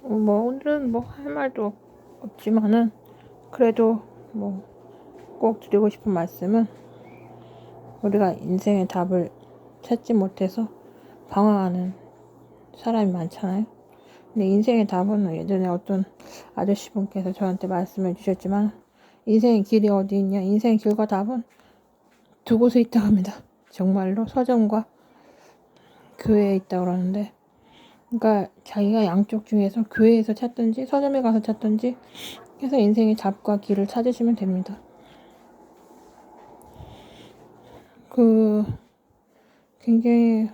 오늘은 뭐 할 말도 없지만은 그래도 뭐 꼭 드리고 싶은 말씀은, 우리가 인생의 답을 찾지 못해서 방황하는 사람이 많잖아요. 근데 인생의 답은 예전에 어떤 아저씨분께서 저한테 말씀해 주셨지만, 인생의 길이 어디 있냐, 인생의 길과 답은 두 곳에 있다고 합니다. 정말로 서점과 교회에 있다고 그러는데, 그러니까 자기가 양쪽 중에서 교회에서 찾든지 서점에 가서 찾든지 해서 인생의 답과 길을 찾으시면 됩니다. 굉장히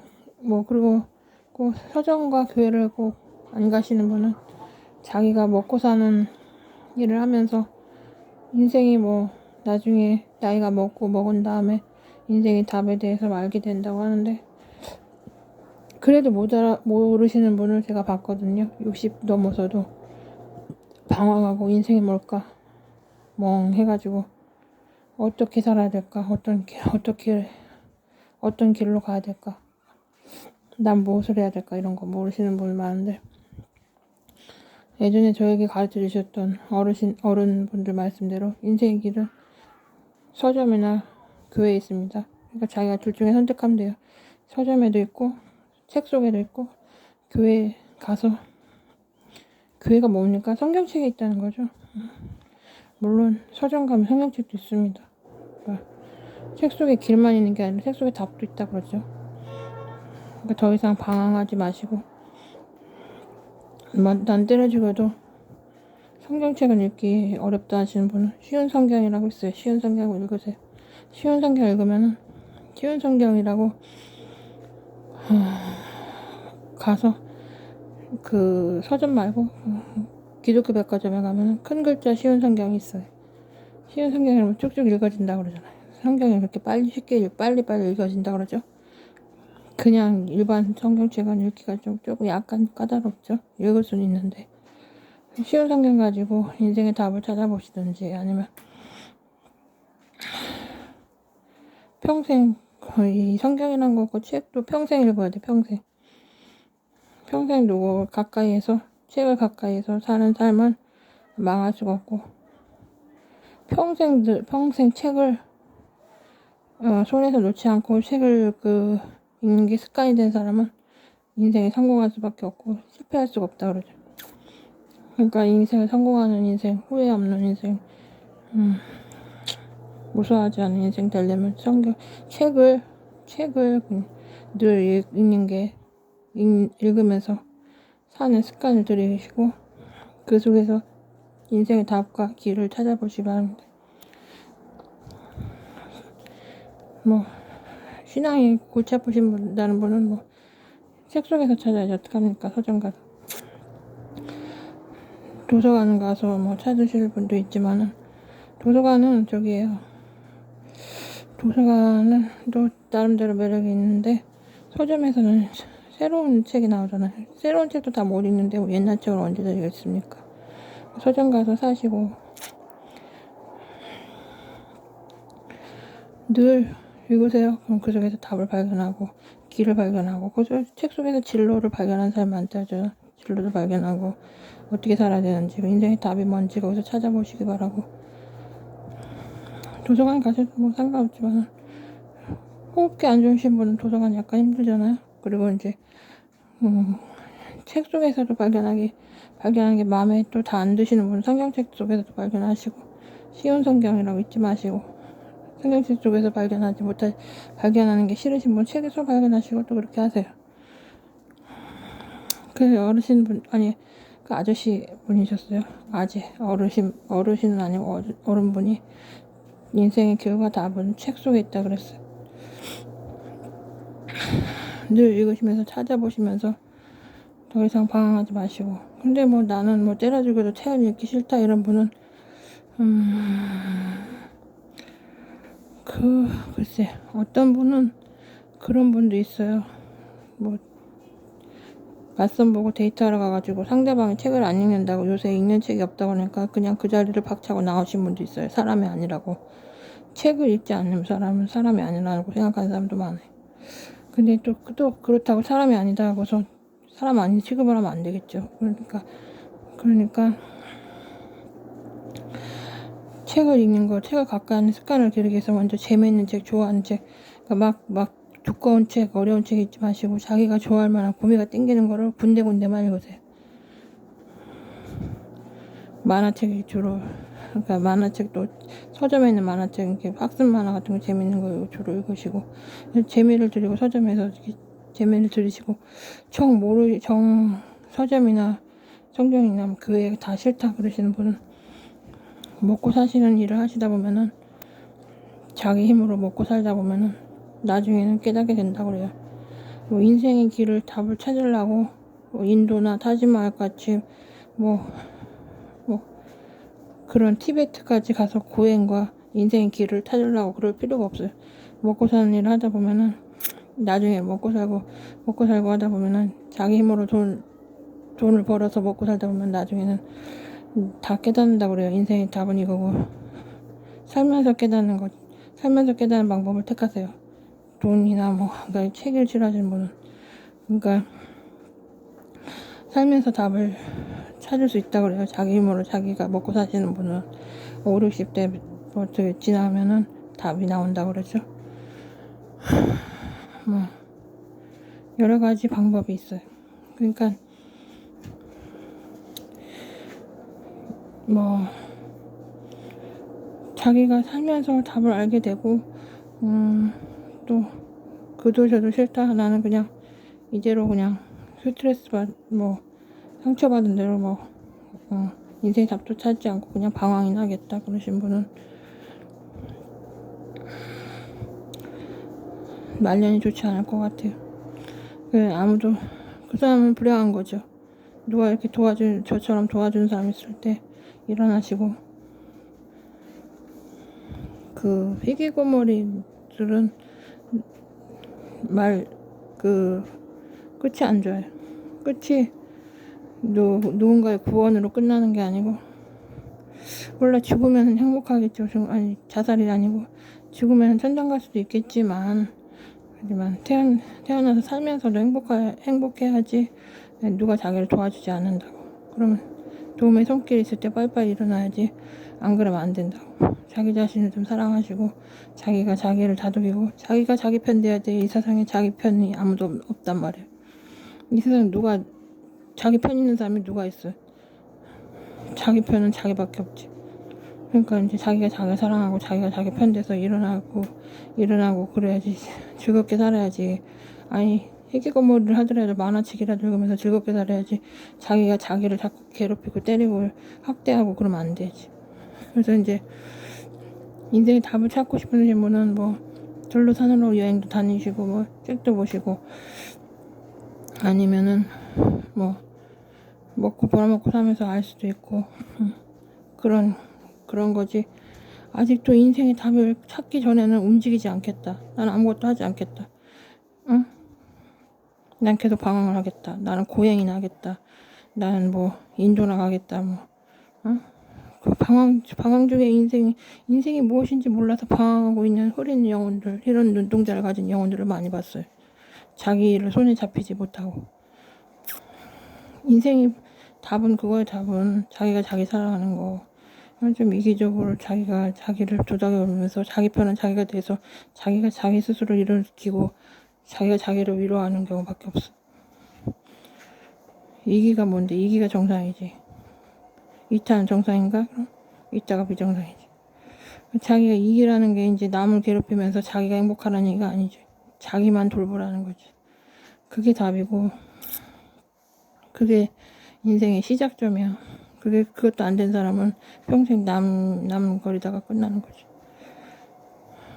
그리고 꼭 서점과 교회를 꼭 안 가시는 분은 자기가 먹고 사는 일을 하면서 인생이 나중에 나이가 먹은 다음에 인생의 답에 대해서 알게 된다고 하는데, 그래도 모르시는 분을 제가 봤거든요. 60 넘어서도 방황하고 인생이 뭘까 멍해가지고 어떻게 살아야 될까, 어떤 길로 가야 될까, 난 무엇을 해야 될까, 이런 거 모르시는 분이 많은데, 예전에 저에게 가르쳐 주셨던 어른분들 말씀대로 인생의 길은 서점이나 교회에 있습니다. 그러니까 자기가 둘 중에 선택하면 돼요. 서점에도 있고 책 속에도 있고, 교회에 가서, 교회가 뭡니까? 성경책에 있다는 거죠. 물론 서점 가면 성경책도 있습니다. 그러니까 책 속에 길만 있는 게 아니라 책 속에 답도 있다 그러죠. 그러니까 더 이상 방황하지 마시고, 난 때려주고도 성경책을 읽기 어렵다 하시는 분은 쉬운 성경이라고 있어요. 쉬운 성경을 읽으세요. 쉬운 성경 읽으면은, 쉬운 성경이라고 가서 그 서점 말고 기독교 백화점에 가면 큰 글자 쉬운 성경이 있어요. 쉬운 성경이라면 쭉쭉 읽어진다고 그러잖아요. 성경이 그렇게 빨리 읽어진다고 그러죠. 그냥 일반 성경책은 읽기가 조금 약간 까다롭죠. 읽을 수는 있는데, 쉬운 성경 가지고 인생의 답을 찾아보시든지, 아니면 평생 이 성경이란 거고 책도 평생 읽어야 돼. 평생 책을 가까이에서 사는 삶은 망할 수가 없고, 평생 책을 손에서 놓지 않고 책을 읽는 게 습관이 된 사람은 인생에 성공할 수밖에 없고 실패할 수가 없다 그러죠. 그러니까 인생을 성공하는 인생, 후회 없는 인생, 무서워하지 않는 인생 되려면 책을 늘 읽으면서 사는 습관을 들이시고, 그 속에서 인생의 답과 길을 찾아보시기 바랍니다. 신앙이 골치 아프신다는 분은 책 속에서 찾아야지 어떡합니까? 서점 가서, 도서관 가서 찾으실 분도 있지만은, 도서관은 또 나름대로 매력이 있는데, 서점에서는 새로운 책이 나오잖아요. 새로운 책도 다 못 읽는데 옛날 책을 언제 다 읽겠습니까? 서점 가서 사시고 늘 읽으세요. 그럼 그 속에서 답을 발견하고 길을 발견하고, 그 책 속에서 진로를 발견한 사람 많다죠. 진로를 발견하고 어떻게 살아야 되는지, 인생의 답이 뭔지 거기서 찾아보시기 바라고, 도서관 가셔도 상관없지만 호흡기 안 좋으신 분은 도서관 약간 힘들잖아요. 그리고 이제 책 속에서도 발견하는 게 마음에 또 다 안 드시는 분은 성경책 속에서도 발견하시고, 쉬운 성경이라고 잊지 마시고, 성경책 속에서 발견하는 게 싫으신 분 책에서 발견하시고 또 그렇게 하세요. 그 아저씨 분이셨어요. 어르신은 아니고 어른분이 인생의 길과 답은 책 속에 있다 그랬어요. 늘 읽으시면서 찾아보시면서 더 이상 방황하지 마시고. 근데 나는 때려주고도 책을 읽기 싫다 이런 분은 글쎄, 어떤 분은 그런 분도 있어요. 맞선 보고 데이트하러 가가지고 상대방이 책을 안 읽는다고, 요새 읽는 책이 없다고 하니까 그냥 그 자리를 박차고 나오신 분도 있어요. 사람이 아니라고. 책을 읽지 않는 사람은 사람이 아니라고 생각하는 사람도 많아요. 근데 또 그렇다고 사람이 아니다 하고서 사람 아닌 취급을 하면 안 되겠죠. 그러니까 책을 읽는 거, 책을 가까이 하는 습관을 기르기 위해서 먼저 재미있는 책, 좋아하는 책, 그러니까 막 두꺼운 책, 어려운 책 읽지 마시고 자기가 좋아할 만한 구미가 땡기는 거를 군데군데만 읽으세요. 만화책이 주로, 그러니까 만화책도 서점에 있는 만화책, 이렇게 학습 만화 같은 거 재밌는 거 주로 읽으시고 재미를 들이고 서점에서 이렇게 재미를 들으시고 서점이나 성경이나 교회 다 싫다 그러시는 분은 먹고 사시는 일을 하시다 보면은 자기 힘으로 먹고 살다 보면은 나중에는 깨닫게 된다고 그래요. 뭐 인생의 길을 답을 찾으려고 뭐 인도나 타지마할 같이 뭐 그런 티베트까지 가서 고행과 인생의 길을 찾으려고 그럴 필요가 없어요. 먹고 사는 일을 하다 보면은 나중에 먹고 살고 하다 보면은 자기 힘으로 돈을 벌어서 먹고 살다 보면 나중에는 다 깨닫는다고 그래요. 인생의 답은 이거고 살면서 깨닫는 방법을 택하세요. 돈이나 그러니까 책 읽기를 하시는 분은 그러니까 살면서 답을 찾을 수 있다고 그래요. 자기 힘으로 자기가 먹고 사시는 분은 5, 60대 지나면은 답이 나온다고 그러죠. 뭐 여러 가지 방법이 있어요. 그러니까 뭐 자기가 살면서 답을 알게 되고 또 그도 저도 싫다. 나는 그냥 이대로 그냥 스트레스 상처받은 대로 인생 답도 찾지 않고 그냥 방황이나 하겠다 그러신 분은 말년이 좋지 않을 것 같아요. 아무도 그 사람은 불행한 거죠. 누가 이렇게 저처럼 도와주는 사람 있을 때 일어나시고 그 희귀고머리들은 끝이 안 좋아요. 끝이 누군가의 구원으로 끝나는 게 아니고 원래 죽으면 행복하겠죠. 아니 자살이 아니고 죽으면 천당 갈 수도 있겠지만 하지만 태어나서 살면서도 행복해야지. 누가 자기를 도와주지 않는다고. 그러면 도움의 손길이 있을 때 빨리빨리 일어나야지. 안 그러면 안 된다고. 자기 자신을 좀 사랑하시고 자기가 자기를 다독이고 자기가 자기 편 돼야 돼. 이 세상에 자기 편이 아무도 없단 말이에요. 이 세상에 자기 편 있는 사람이 누가 있어요? 자기 편은 자기밖에 없지. 그러니까 이제 자기가 자기 사랑하고 자기가 자기 편 돼서 일어나고 그래야지. 즐겁게 살아야지. 아니 희귀고모를 하더라도 만화책이라도 읽으면서 즐겁게 살아야지. 자기가 자기를 자꾸 괴롭히고 때리고 학대하고 그러면 안 되지. 그래서 이제 인생의 답을 찾고 싶으신 분은 절로 산으로 여행도 다니시고 책도 보시고 아니면은 먹고 벌어먹고 사면서 알 수도 있고 그런 거지. 아직도 인생의 답을 찾기 전에는 움직이지 않겠다. 나는 아무것도 하지 않겠다. 응? 난 계속 방황을 하겠다. 나는 고행이나 하겠다. 나는 인도나 가겠다. 응? 그 방황 중에 인생이 무엇인지 몰라서 방황하고 있는 흐린 영혼들, 이런 눈동자를 가진 영혼들을 많이 봤어요. 자기 일을 손에 잡히지 못하고. 인생의 답은 자기가 자기 사랑하는 거. 좀 이기적으로 자기가 자기를 도닥여오면서 자기 편은 자기가 돼서 자기가 자기 스스로 일으키고 자기가 자기를 위로하는 경우밖에 없어. 이기가 뭔데? 이기가 정상이지. 이타는 정상인가? 이타가 비정상이지. 자기가 이기라는 게 이제 남을 괴롭히면서 자기가 행복하라는 얘기가 아니지. 자기만 돌보라는 거지. 그게 답이고 그게 인생의 시작점이야. 그것도 안 된 사람은 평생 남거리다가 끝나는 거지.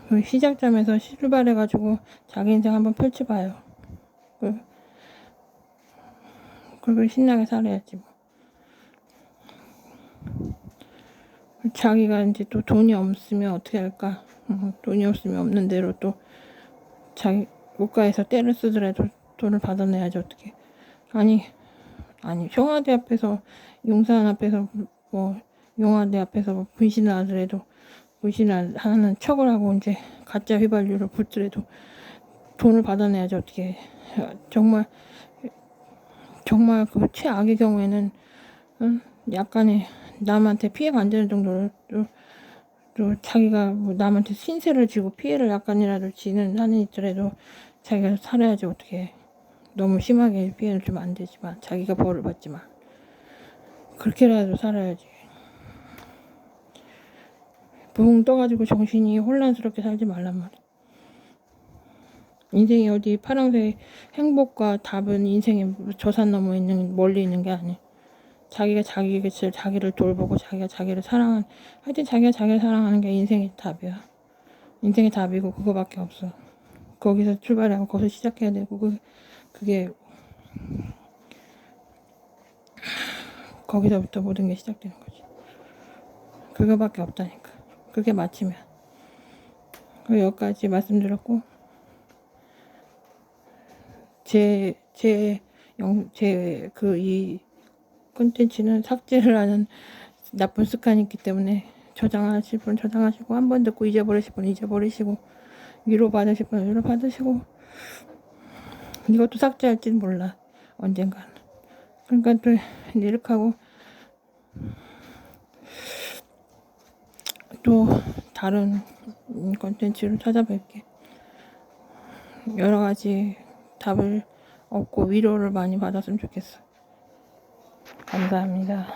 그 시작점에서 출발해가지고 자기 인생 한번 펼쳐봐요. 그리고 신나게 살아야지. 자기가 이제 또 돈이 없으면 어떻게 할까? 돈이 없으면 없는 대로 또 자기 국가에서 떼를 쓰더라도 돈을 받아내야지 어떻게. 아니 청와대 앞에서 용산 앞에서 용화대 앞에서 분신을 하더라도 분신을 하는 척을 하고 이제 가짜 휘발유를 붓더라도 돈을 받아내야지 어떻게. 정말 정말 그 최악의 경우에는 약간의 남한테 피해가 안 되는 정도로 또 자기가 뭐 남한테 신세를 지고 피해를 약간이라도 지는 한이 있더라도 자기가 살아야지. 어떻게 너무 심하게 피해를 주면 안 되지만 자기가 벌을 받지만 그렇게라도 살아야지. 붕 떠가지고 정신이 혼란스럽게 살지 말란 말이야. 인생이 어디 파란색 행복과 답은 인생의 저 산 너머에 있는 멀리 있는 게 아니야. 자기가 자기 곁을 자기를 돌보고 자기가 자기를 사랑하는, 하여튼 자기가 자기를 사랑하는 게 인생의 답이야. 인생의 답이고 그거밖에 없어. 거기서 출발하고 거기서 시작해야 되고 그게 거기서부터 모든 게 시작되는 거지. 그거밖에 없다니까. 그게 마침이야. 여기까지 말씀드렸고 이 콘텐츠는 삭제를 하는 나쁜 습관이 있기 때문에 저장하실 분 저장하시고, 한 번 듣고 잊어버리실 분 잊어버리시고, 위로 받으실 분 위로 받으시고, 이것도 삭제할지는 몰라 언젠간. 그러니까 또 이렇게 하고 또 다른 콘텐츠로 찾아뵐게. 여러 가지 답을 얻고 위로를 많이 받았으면 좋겠어. 감사합니다.